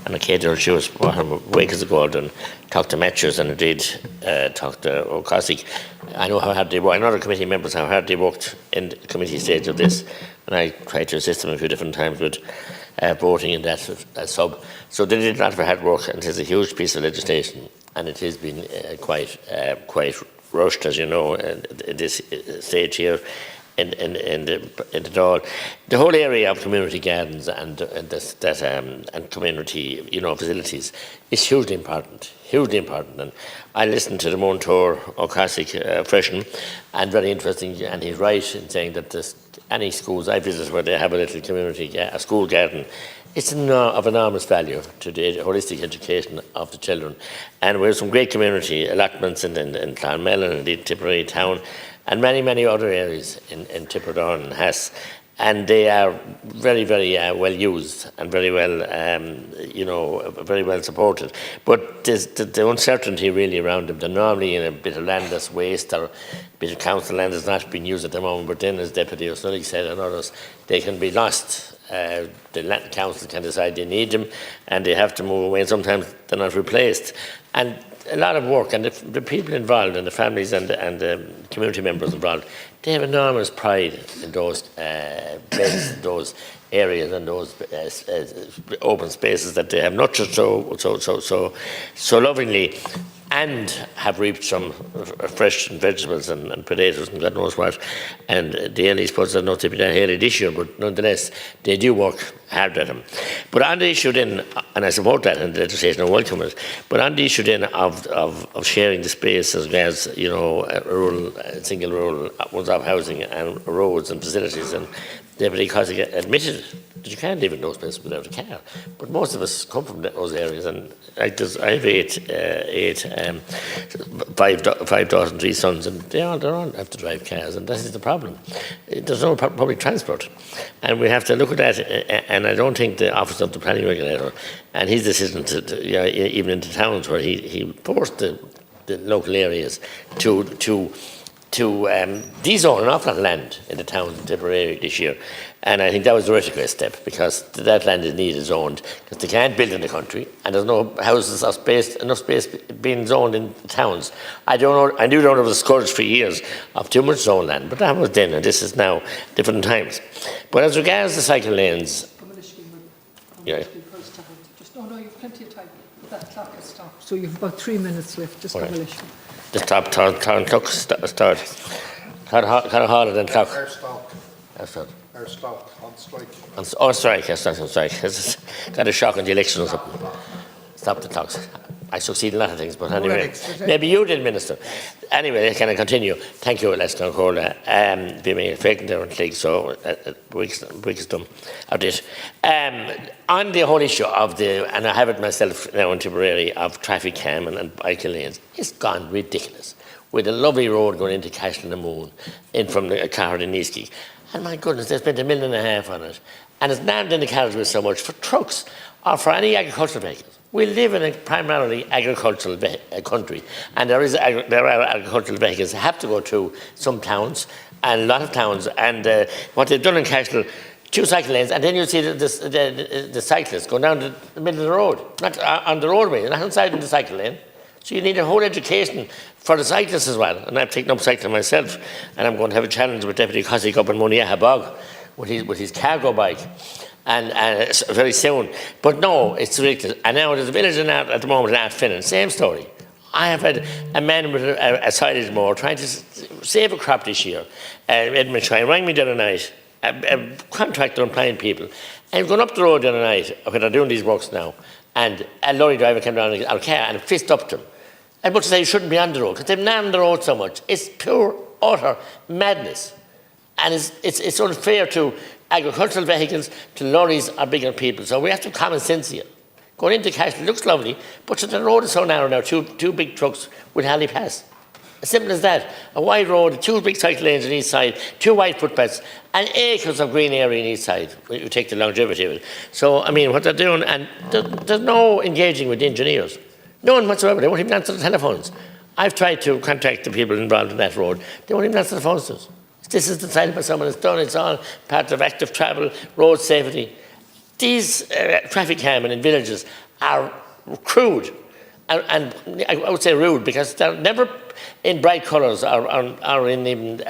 and occasionally she was weeks ago and talked to Matthews and indeed talked to O'Cosig. I know how hard they work, and other committee members how hard they worked in the committee stage of this, and I tried to assist them a few different times with voting in that sub. So they did a lot of hard work, and it is a huge piece of legislation, and it has been quite rushed, as you know, at this stage here. In the Dáil, the whole area of community gardens and community, facilities is hugely important. And I listened to the Montour O'Cosig Freshen, and very interesting. And he's right in saying that any schools I visit where they have a little community, a school garden, it's of enormous value to the holistic education of the children. And we have some great community allotments in Clonmel and indeed Tipperary town, and many other areas in Tipperdown and Hess, and they are very well used and very well supported. But there's the uncertainty really around them. They're normally in a bit of land that's waste or a bit of council land that's not being used at the moment. But then, as Deputy O'Sullivan said and others, they can be lost. The land council can decide they need them, and they have to move away. And sometimes they're not replaced. And a lot of work, and the people involved and the families and the community members involved, they have enormous pride in those places, those areas and those open spaces that they have nurtured so lovingly, and have reaped some fresh vegetables and potatoes and God knows what. And the Ailey supposed not to be that hairy this year, but nonetheless, they do work hard at them. But on the issue then, and I support that in the legislation, I welcome it, but on the issue then of sharing the space as regards, single rural one-off housing and roads and facilities, and Deputy Cosig admitted that you can't live in those places without a car. But most of us come from those areas, and I have five daughters and 3 sons, and they all have to drive cars, and that is the problem. There's no public transport, and we have to look at that. And I don't think the Office of the Planning Regulator and his decision even in the towns where he forced the local areas to de-zone an awful lot of land in the towns in Tipperary this year. And I think that was the right step, because that land is needed zoned, because they can't build in the country, and there's no houses or enough space being zoned in the towns. I knew there was a scourge for years of too much zoned land, but that was then, and this is now different times. But as regards the cycle lanes, you've plenty of time. That clock has stopped, so you've about 3 minutes left. Just right. The clock start. Harder than clock. Our stop on strike. On strike, yes, that's on strike. It's got a shock in the election or something. Stop the clocks. I succeed in a lot of things, but anyway, maybe you did, Minister. Anyway, can I continue? Thank you, Les Concorda. Be me faking there and click, so weeks done of this. On the whole issue of and I have it myself now in Tipperary, of traffic cam and bike lanes, it's gone ridiculous. With a lovely road going into Cashel and the Moon, in from the Carr and Niski. And my goodness, they spent $1.5 million on it. And it's not in the carriageway so much for trucks or for any agricultural vehicles. We live in a primarily agricultural country, and there are agricultural vehicles that have to go to some towns, and a lot of towns. And what they've done in Cashel, 2 cycle lanes, and then you see the cyclists going down the middle of the road, not on the roadway, not inside in the cycle lane. So you need a whole education for the cyclists as well. And I've taken up cycling myself, and I'm going to have a challenge with Deputy Cosig up in Muniaha Bog with his cargo bike, and very soon. But no, it's ridiculous. And now there's a village at the moment in Atfinnan, same story. I have had a man with a silage mower trying to save a crop this year. Edmund Shine rang me the other night, a contractor employing people, and he was going up the road the other night when they're doing these works now, and a lorry driver came down in a car and fist up to him. I must say you shouldn't be on the road, because they've not on the road so much. It's pure, utter madness. And it's unfair to agricultural vehicles, to lorries or bigger people. So we have to have common sense here. Going into Cashel looks lovely, but the road is so narrow now, two big trucks would hardly pass. As simple as that. A wide road, 2 big cycle lanes on each side, 2 wide footpaths, and acres of green area on each side. You take the longevity of it. So, I mean, what they're doing, and there's no engaging with the engineers. No one whatsoever. They won't even answer the telephones. I've tried to contact the people involved in that road. They won't even answer the phones to us. This is decided by someone. It's done. It's all part of active travel, road safety. these traffic calming in villages are crude. And I would say rude, because they're never in bright colours or in even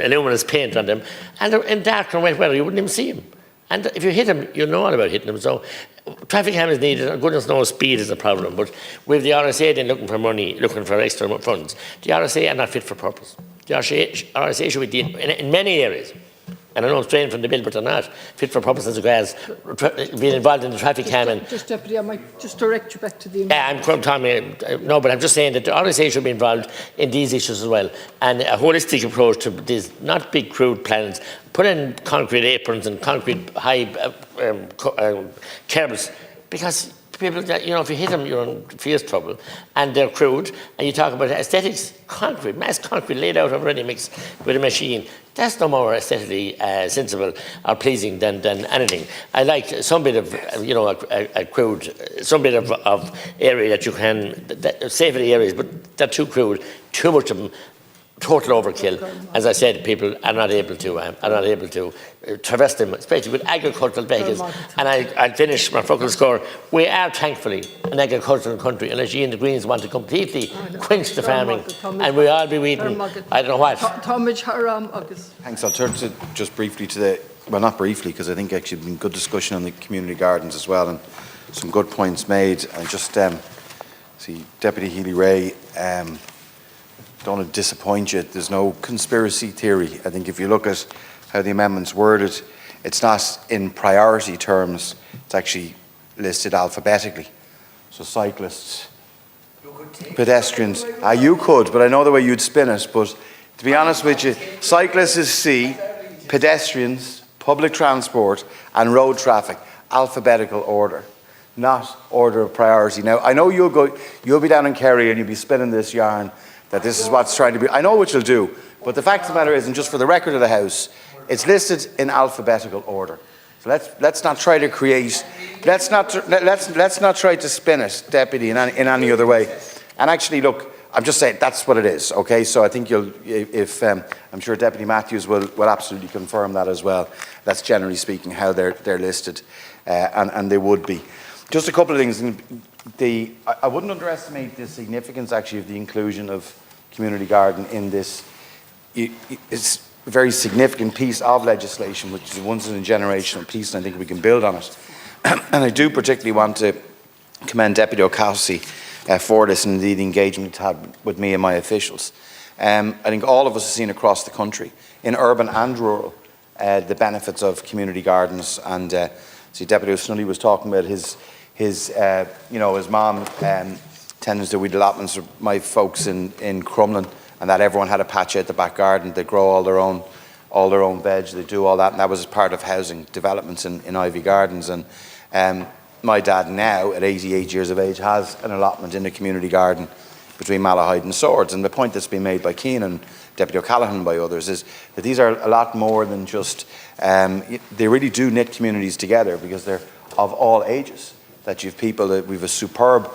luminous paint on them, and they're in dark and wet weather, you wouldn't even see them. And if you hit them, you know all about hitting them. So traffic ham is needed. Goodness knows speed is a problem. But with the RSA then looking for money, looking for extra funds, the RSA are not fit for purpose. The RSA should be in many areas. And I know I'm straying from the bill, but they're not fit for purpose as regards being involved in the traffic calming. Just Deputy, I might just direct you back to the... I'm Tommy. No, but I'm just saying that the RSA should be involved in these issues as well. And a holistic approach to these, not big crude plans. Put in concrete aprons and concrete high curbs, because people, if you hit them, you're in fierce trouble. And they're crude. And you talk about aesthetics, concrete, mass concrete laid out already mixed with a machine. That's no more aesthetically sensible or pleasing than anything. I like some bit of, a crude, some bit of area that you can, safety areas, but they're too crude, too much of them. Total overkill. As I said, people are not able to traverse them, especially with agricultural vehicles. And I'll finish my focal score. We are thankfully an agricultural country, unless you and the Greens want to completely quench the farming, and we all be weeding, I don't know what. Thanks. I'll turn to just briefly to the, well, not briefly, because I think actually been good discussion on the community gardens as well, and some good points made. And just see Deputy Healy-Rae. Don't want to disappoint you. There's no conspiracy theory. I think if you look at how the amendment's worded, it's not in priority terms. It's actually listed alphabetically. So cyclists, pedestrians. You could, but I know the way you'd spin it. But to be honest with you, cyclists is C, pedestrians, public transport, and road traffic. Alphabetical order, not order of priority. Now, I know you'll be down in Kerry and you'll be spinning this yarn that this is what's trying to be. I know what you'll do, but the fact of the matter is, and just for the record of the House, it's listed in alphabetical order. So let's not try to create, let's not try to spin it, Deputy, in any other way. And actually, look, I'm just saying that's what it is. Okay, so I think I'm sure Deputy Matthews will absolutely confirm that as well. That's generally speaking how they're listed, and they would be. Just a couple of things. I wouldn't underestimate the significance actually of the inclusion of community garden in this. It's a very significant piece of legislation, which is a once-in-a-generational piece, and I think we can build on it. And I do particularly want to commend Deputy O'Casey for this, and indeed the engagement it had with me and my officials. I think all of us have seen across the country, in urban and rural, the benefits of community gardens. And see, Deputy O'Snully was talking about his mom tends to weed allotments for my folks in Crumlin, and that everyone had a patch out the back garden. They grow all their own veg. They do all that, and that was part of housing developments in Ivy Gardens. And my dad now, at 88 years of age, has an allotment in a community garden between Malahide and Swords. And the point that's been made by Keenan, Deputy O'Callaghan, and by others, is that these are a lot more than just. They really do knit communities together, because they're of all ages. That you've people, we've a superb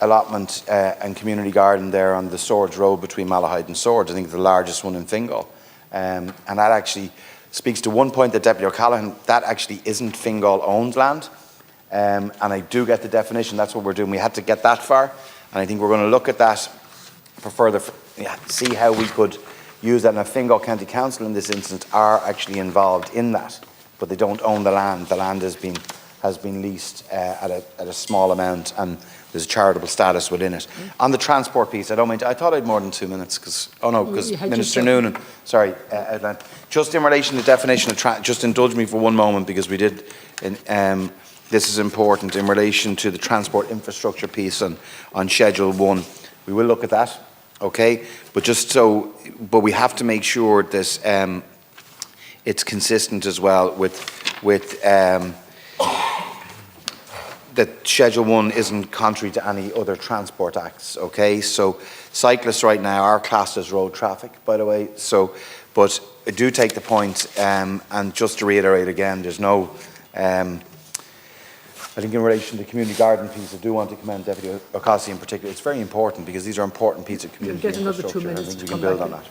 allotment and community garden there on the Swords Road between Malahide and Swords. I think the largest one in Fingal. And that actually speaks to one point that Deputy O'Callaghan, that actually isn't Fingal owned land. And I do get the definition, that's what we're doing. We had to get that far, and I think we're going to look at that for further, see how we could use that. Now, Fingal County Council in this instance are actually involved in that, but they don't own the land. The land has been leased at a small amount, and there's a charitable status within it. On the transport piece, I thought I had more than 2 minutes, because Minister Noonan, sorry, outlined. Just in relation to the definition of, just indulge me for one moment, because we did, this is important, in relation to the transport infrastructure piece on Schedule 1. We will look at that, okay? But we have to make sure this, it's consistent as well with that Schedule 1 isn't contrary to any other transport acts, okay? So cyclists right now are classed as road traffic, by the way. So, but I do take the point, and just to reiterate again, there's no, I think in relation to the community garden piece, I do want to commend Deputy O'Casey in particular. It's very important, because these are important pieces of community infrastructure. You'll get another 2 minutes. I think we can build on that.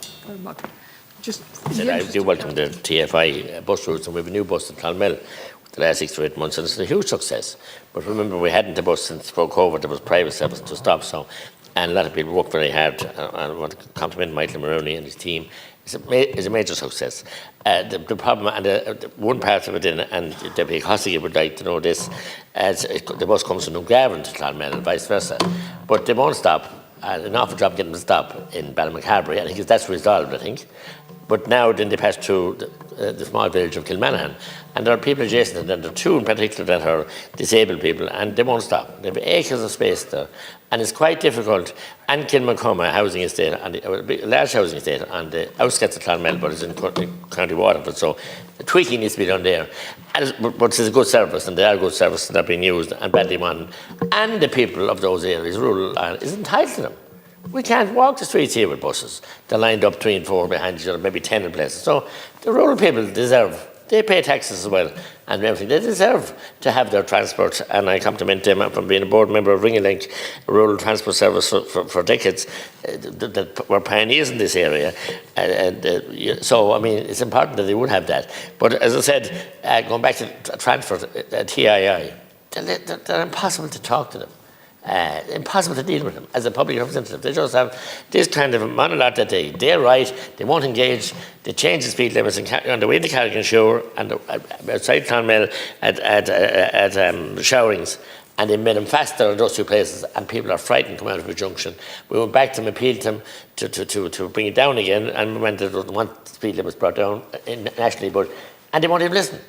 I do welcome the TFI bus routes, and we have a new bus at Clonmel. the last 6 to 8 months, and it's a huge success. But remember, we hadn't the bus since before COVID. There was private service to stop, so, and a lot of people worked very hard. And I want to compliment Michael Maroney and his team. It's a major success. The problem, and one part of it, and Deputy Costigan would like to know this, as the bus comes from Dungarvan to Clonmel and vice versa, but they won't stop. An awful job getting them to stop in Ballymacarbery. I think that's resolved, I think. But now then they pass through the small village of Kilmanahan, and there are people adjacent, and there are 2 in particular that are disabled people, and they won't stop. They have acres of space there, and it's quite difficult. And Kilmacoma housing estate, and a large housing estate on the outskirts of Clonmel, but it's in County Waterford, so the tweaking needs to be done there. But it's a good service, and they are good services that are being used and badly won. And the people of those areas, rural Ireland, is entitled to them. We can't walk the streets here with buses. They're lined up 3 and 4 behind each other, maybe 10 in places. So the rural people deserve, they pay taxes as well and everything. They deserve to have their transport, and I compliment them from being a board member of Ringalink, a rural transport service for decades, that were pioneers in this area. So, I mean, it's important that they would have that. But as I said, going back to transport, TII, they're impossible to talk to them. Impossible to deal with them as a public representative. They just have this kind of monologue that they're right, they won't engage, they change the speed limits on the way to Carrigan-Shore and outside Clonmel at Showerings, and they made them faster in those 2 places, and people are frightened to come out of the junction. We went back to them, appealed to them to bring it down again, and when they don't want speed limits brought down nationally, and they won't even listen.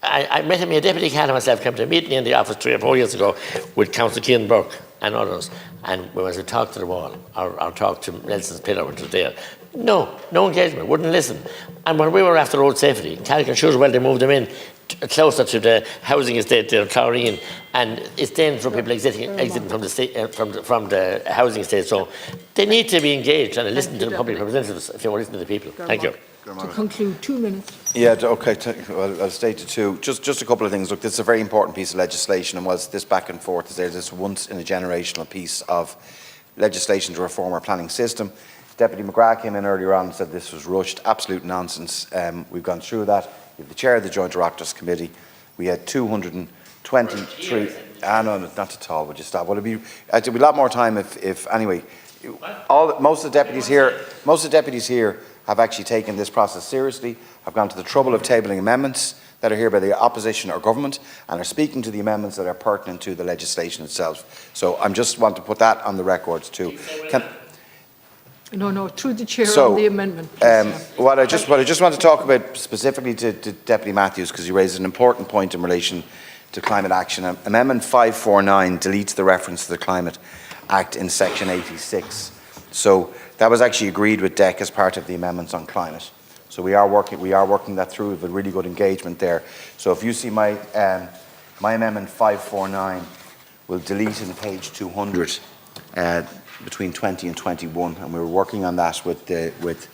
I met him, a deputy candidate myself, came to a meeting in the office 3 or 4 years ago with Councillor Cian Burke and others, and we went to talk to the wall, or talk to Nelson's pillar, which was there. No engagement, wouldn't listen. And when we were after road safety, Carrigan-Shore, well, they moved them in closer to the housing estate there, Clorine, and it's dangerous for people exiting from the housing estate. So they need to be engaged and listen to the public representatives if they want to listen to the people. Thank you. To conclude, 2 minutes. Yeah, okay, well, I'll stay to 2. Just a couple of things. Look, this is a very important piece of legislation, and whilst this back and forth is there, this once in a generational piece of legislation to reform our planning system. Deputy McGrath came in earlier on and said this was rushed. Absolute nonsense. We've gone through that. We have the chair of the Joint Oireachtas Committee. We had 223. No, not at all. Would you stop? Well, it'd be a lot more time if anyway. Most of the deputies here have actually taken this process seriously, have gone to the trouble of tabling amendments that are here by the opposition or government, and are speaking to the amendments that are pertinent to the legislation itself. So I just want to put that on the records too. No, through the chair on the amendment. What I just want to talk about specifically to Deputy Matthews, because he raised an important point in relation to climate action. Amendment 549 deletes the reference to the Climate Act in section 86. So that was actually agreed with DEC as part of the amendments on climate. So we are working that through with a really good engagement there. So if you see my amendment 549 will delete in page 200 between 20 and 21, and we were working on that with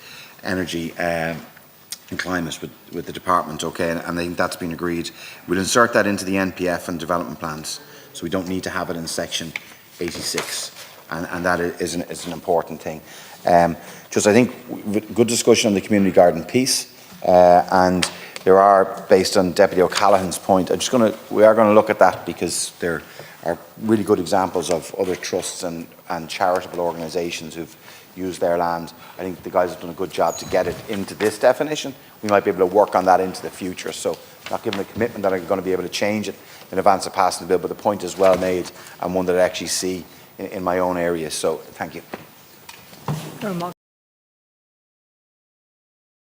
energy and climate with the department. Okay, and I think that's been agreed. We'll insert that into the NPF and development plans, so we don't need to have it in section 86, and that is an important thing. Just I think good discussion on the community garden piece, and there are, based on Deputy O'Callaghan's point, we are going to look at that, because there are really good examples of other trusts and charitable organisations who've used their land. I think the guys have done a good job to get it into this definition. We might be able to work on that into the future. So not giving a commitment that I'm going to be able to change it in advance of passing the bill, but the point is well made, and one that I actually see in my own area. So thank you.